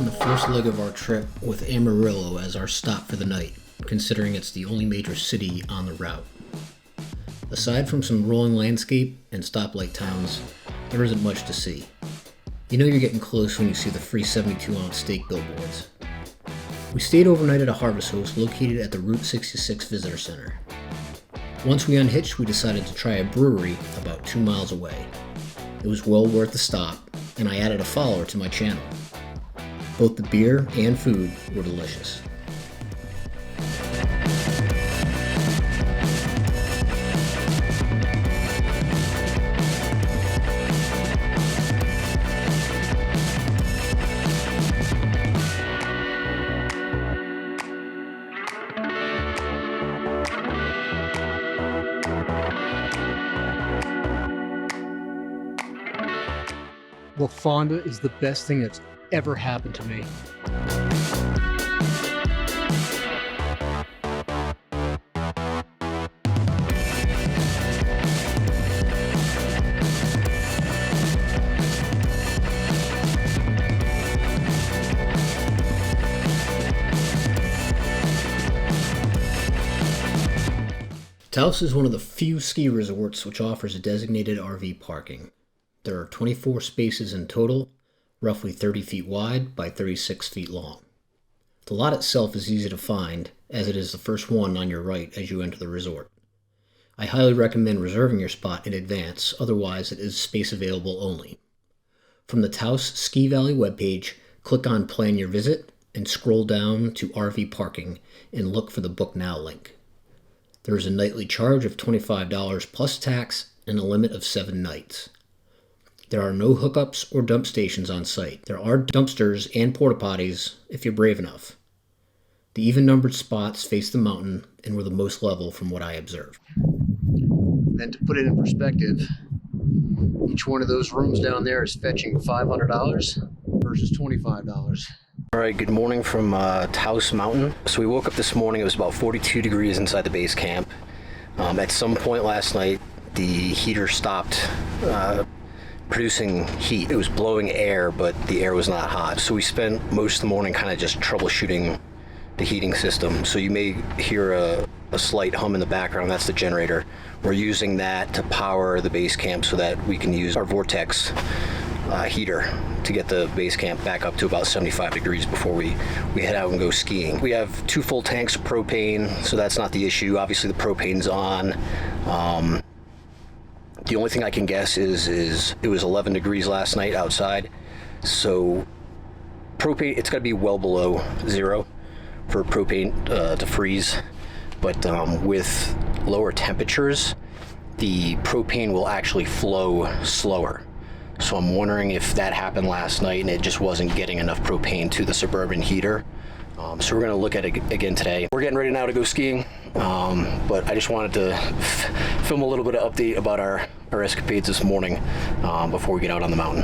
on the first leg of our trip with Amarillo as our stop for the night, considering it's the only major city on the route. Aside from some rolling landscape and stoplight towns, there isn't much to see. You know you're getting close when you see the free 72-ounce steak billboards. We stayed overnight at a harvest host located at the Route 66 Visitor Center. Once we unhitched, we decided to try a brewery about 2 miles away. It was well worth the stop, and I added a follower to my channel. Both the beer and food were delicious. Well, Fonda is the best thing that's ever happened to me. Taos is one of the few ski resorts which offers designated RV parking. There are 24 spaces in total, roughly 30 feet wide by 36 feet long. The lot itself is easy to find, as it is the first one on your right as you enter the resort. I highly recommend reserving your spot in advance, otherwise it is space available only. From the Taos Ski Valley webpage, click on Plan Your Visit and scroll down to RV Parking and look for the Book Now link. There is a nightly charge of $25 plus tax and a limit of 7 nights. There are no hookups or dump stations on site. There are dumpsters and porta potties if you're brave enough. The even-numbered spots face the mountain and were the most level from what I observed. Then to put it in perspective, each one of those rooms down there is fetching $500 versus $25. All right, good morning from Taos Mountain. So we woke up this morning, it was about 42 degrees inside the base camp. At some point last night, the heater stopped producing heat. It was blowing air, but the air was not hot. So we spent most of the morning kind of just troubleshooting the heating system. So you may hear a slight hum in the background. That's the generator. We're using that to power the base camp so that we can use our Vortex heater to get the base camp back up to about 75 degrees before we head out and go skiing. We have 2 full tanks of propane, so that's not the issue. Obviously the propane's on. The only thing I can guess is it was 11 degrees last night outside, so propane, it's got to be well below 0 for propane to freeze, but with lower temperatures, the propane will actually flow slower. So I'm wondering if that happened last night and it just wasn't getting enough propane to the Suburban heater. So we're going to look at it again today. We're getting ready now to go skiing, but I just wanted to film a little bit of update about our escapades this morning before we get out on the mountain.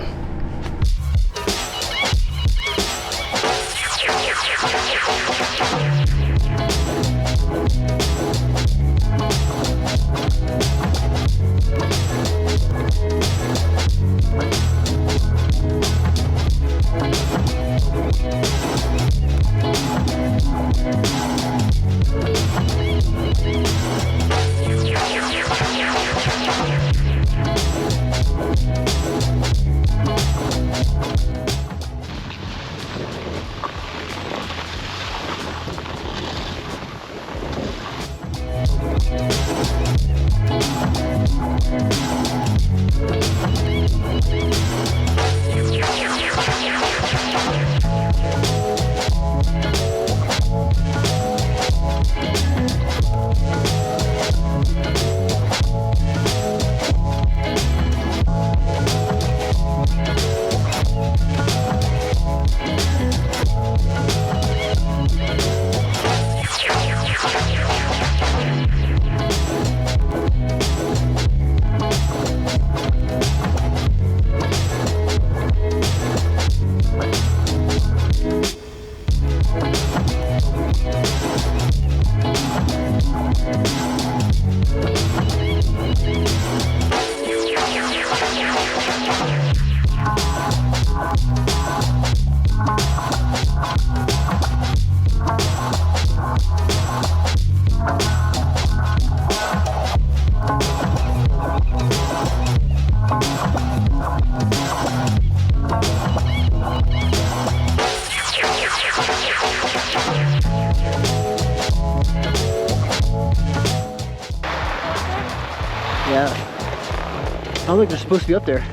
Yeah. I don't think they're supposed to be up there.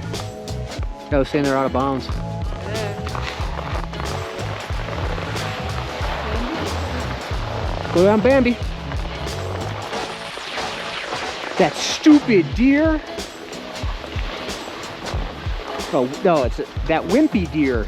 Guy was saying they're out of bounds. Go down, Bambi. That stupid deer. Oh, no, it's that wimpy deer.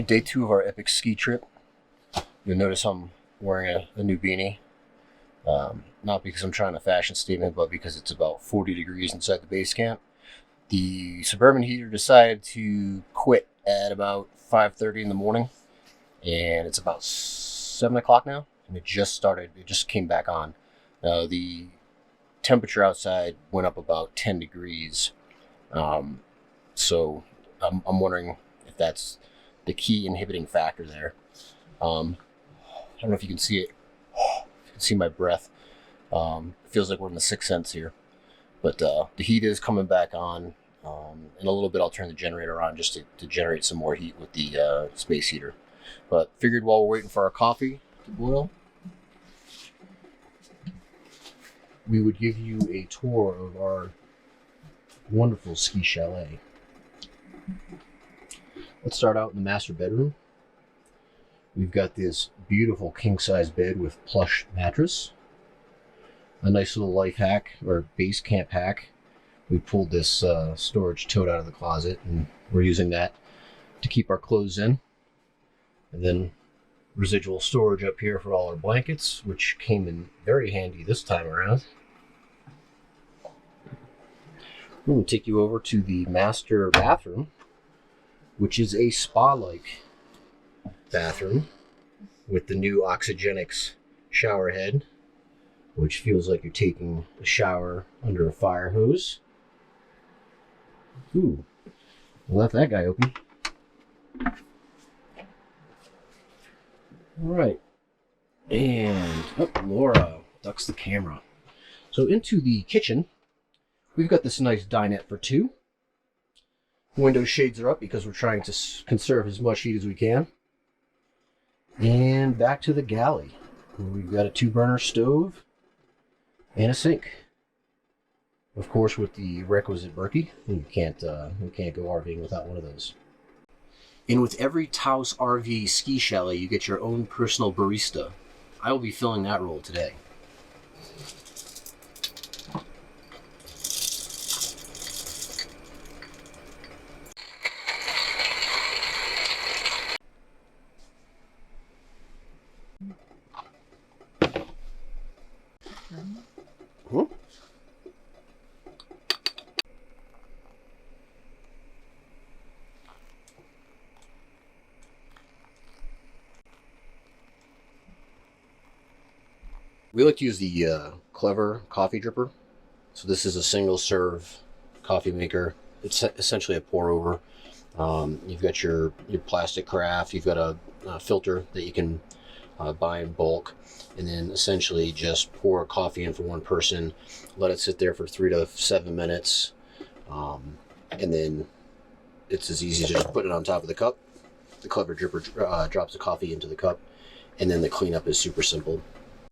Day 2 of our epic ski trip. You'll notice I'm wearing a new beanie. Not because I'm trying to fashion statement, but because it's about 40 degrees inside the base camp. The Suburban heater decided to quit at about 5:30 in the morning, and it's about 7 o'clock now, and it just came back on. Now the temperature outside went up about 10 degrees, so I'm wondering if that's the key inhibiting factor there. I don't know if you can see it. You can see my breath. It feels like we're in the sixth sense here. But the heat is coming back on. In a little bit, I'll turn the generator on just to generate some more heat with the space heater. But figured while we're waiting for our coffee to boil, we would give you a tour of our wonderful ski chalet. Let's start out in the master bedroom. We've got this beautiful king-size bed with plush mattress. A nice little life hack, or base camp hack. We pulled this storage tote out of the closet, and we're using that to keep our clothes in. And then residual storage up here for all our blankets, which came in very handy this time around. I'm going to take you over to the master bathroom, which is a spa-like bathroom with the new Oxygenics shower head, which feels like you're taking a shower under a fire hose. Ooh, left that guy open. All right, and Laura ducks the camera. So into the kitchen, we've got this nice dinette for two. Window shades are up because we're trying to conserve as much heat as we can. And back to the galley, where we've got a 2-burner stove and a sink. Of course, with the requisite Berkey, you can't go RVing without one of those. And with every Taos RV ski chalet, you get your own personal barista. I will be filling that role today. We like to use the Clever coffee dripper. So this is a single serve coffee maker. It's essentially a pour over. You've got your plastic carafe. You've got a filter that you can buy in bulk, and then essentially just pour coffee in for one person, let it sit there for 3 to 7 minutes, and then it's as easy as just put it on top of the cup. The Clever dripper drops the coffee into the cup, and then the cleanup is super simple.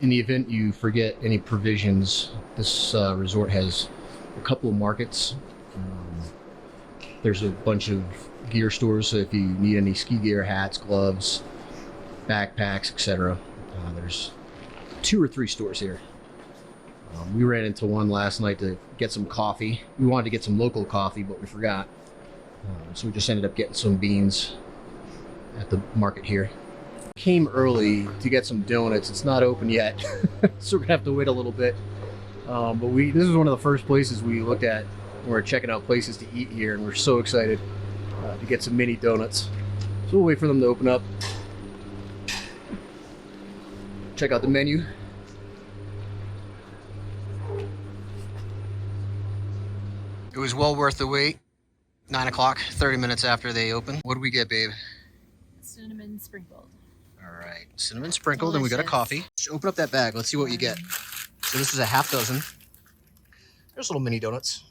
In the event you forget any provisions, this resort has a couple of markets. There's a bunch of gear stores, so if you need any ski gear, hats, gloves, backpacks, etc. There's 2 or 3 stores here. We ran into one last night to get some coffee. We wanted to get some local coffee, but we forgot. So we just ended up getting some beans at the market here. Came early to get some donuts. It's not open yet, so we're gonna have to wait a little bit. But this is one of the first places we looked at when we were checking out places to eat here, and we're so excited to get some mini donuts. So we'll wait for them to open up. Check out the menu. It was well worth the wait. 9 o'clock, 30 minutes after they open. What do we get, babe? Cinnamon sprinkled. All right, cinnamon sprinkled, and we got a coffee. Just open up that bag. Let's see what you get. So this is a half dozen. There's little mini donuts.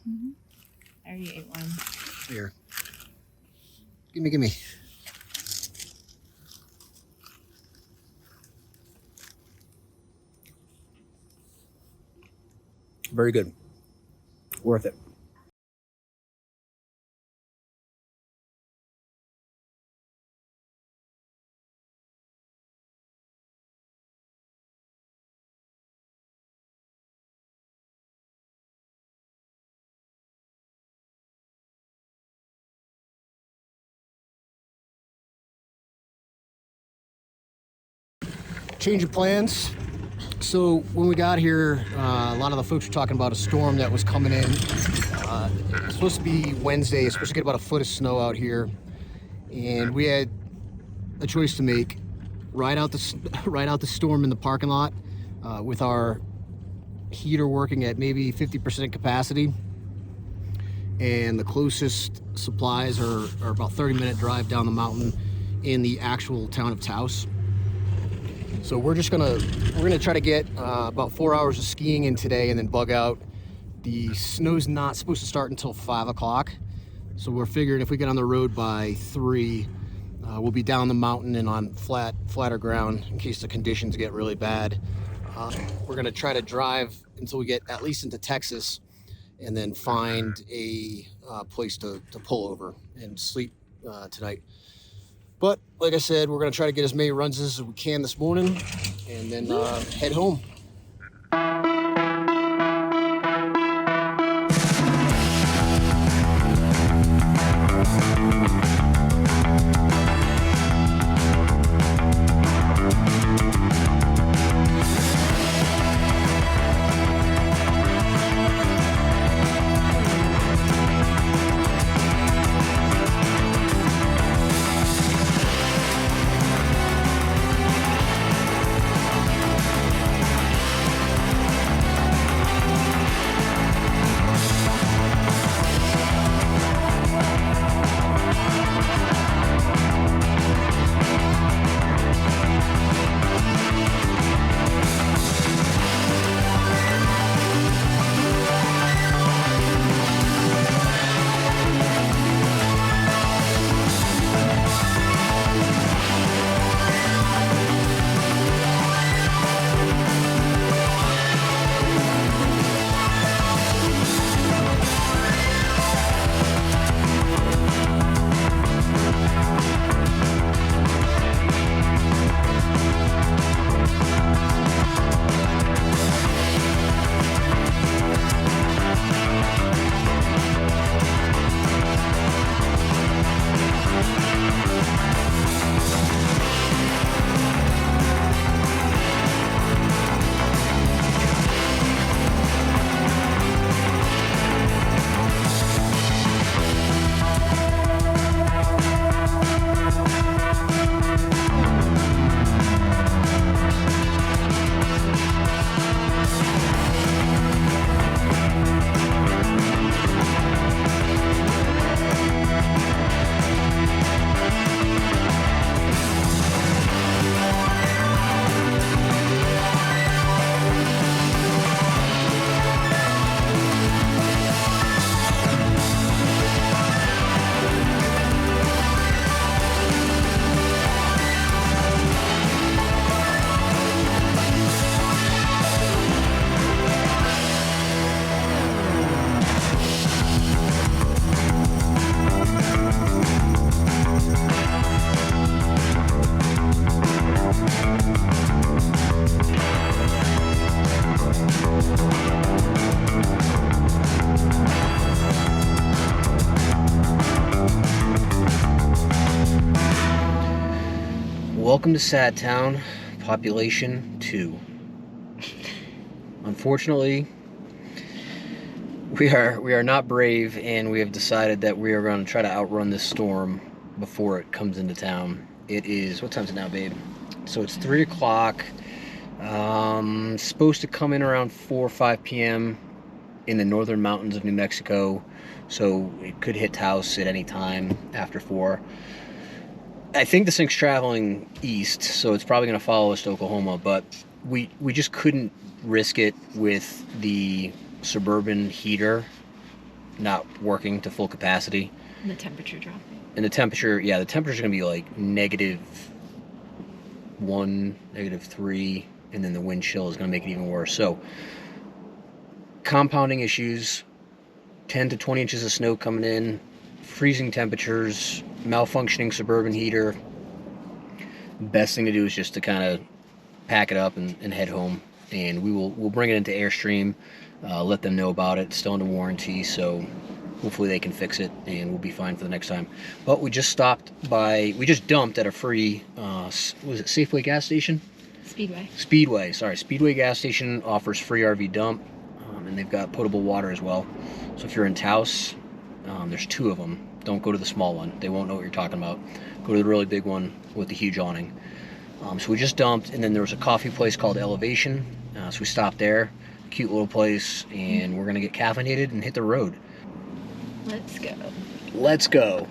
I already ate one. Here. Gimme. Very good. Worth it. Change of plans. So when we got here, a lot of the folks were talking about a storm that was coming in. It's supposed to be Wednesday. It's supposed to get about a foot of snow out here, and we had a choice to make: ride out the storm in the parking lot with our heater working at maybe 50% capacity, and the closest supplies are about 30-minute drive down the mountain in the actual town of Taos. So we're gonna try to get about 4 hours of skiing in today and then bug out. The snow's not supposed to start until 5 o'clock. So we're figuring if we get on the road by 3, we'll be down the mountain and on flatter ground in case the conditions get really bad. We're gonna try to drive until we get at least into Texas and then find a place to pull over and sleep tonight. But like I said, we're gonna try to get as many runs as we can this morning and then head home. Welcome to Sad Town, population 2. Unfortunately, we are not brave, and we have decided that we are going to try to outrun this storm before it comes into town. It is, what time is it now, babe? So it's 3 o'clock. Supposed to come in around 4 or 5 p.m. in the northern mountains of New Mexico, so it could hit Taos at any time after 4. I think this thing's traveling east, so it's probably going to follow us to Oklahoma, but we just couldn't risk it with the Suburban heater not working to full capacity. And the temperature dropping. And the temperature's going to be like -1, -3, and then the wind chill is going to make it even worse. So, compounding issues, 10 to 20 inches of snow coming in, freezing temperatures, malfunctioning Suburban heater. Best thing to do is just to kind of pack it up and head home, and we'll bring it into Airstream, let them know about it. It's still under warranty, so hopefully they can fix it and we'll be fine for the next time. But we just dumped at a free was it Safeway gas station? Speedway gas station offers free RV dump, and they've got potable water as well. So if you're in Taos, there's 2 of them. Don't go to the small one. They won't know what you're talking about. Go to the really big one with the huge awning. So we just dumped, and then there was a coffee place called Elevation. So we stopped there. Cute little place, and we're going to get caffeinated and hit the road. Let's go. Let's go.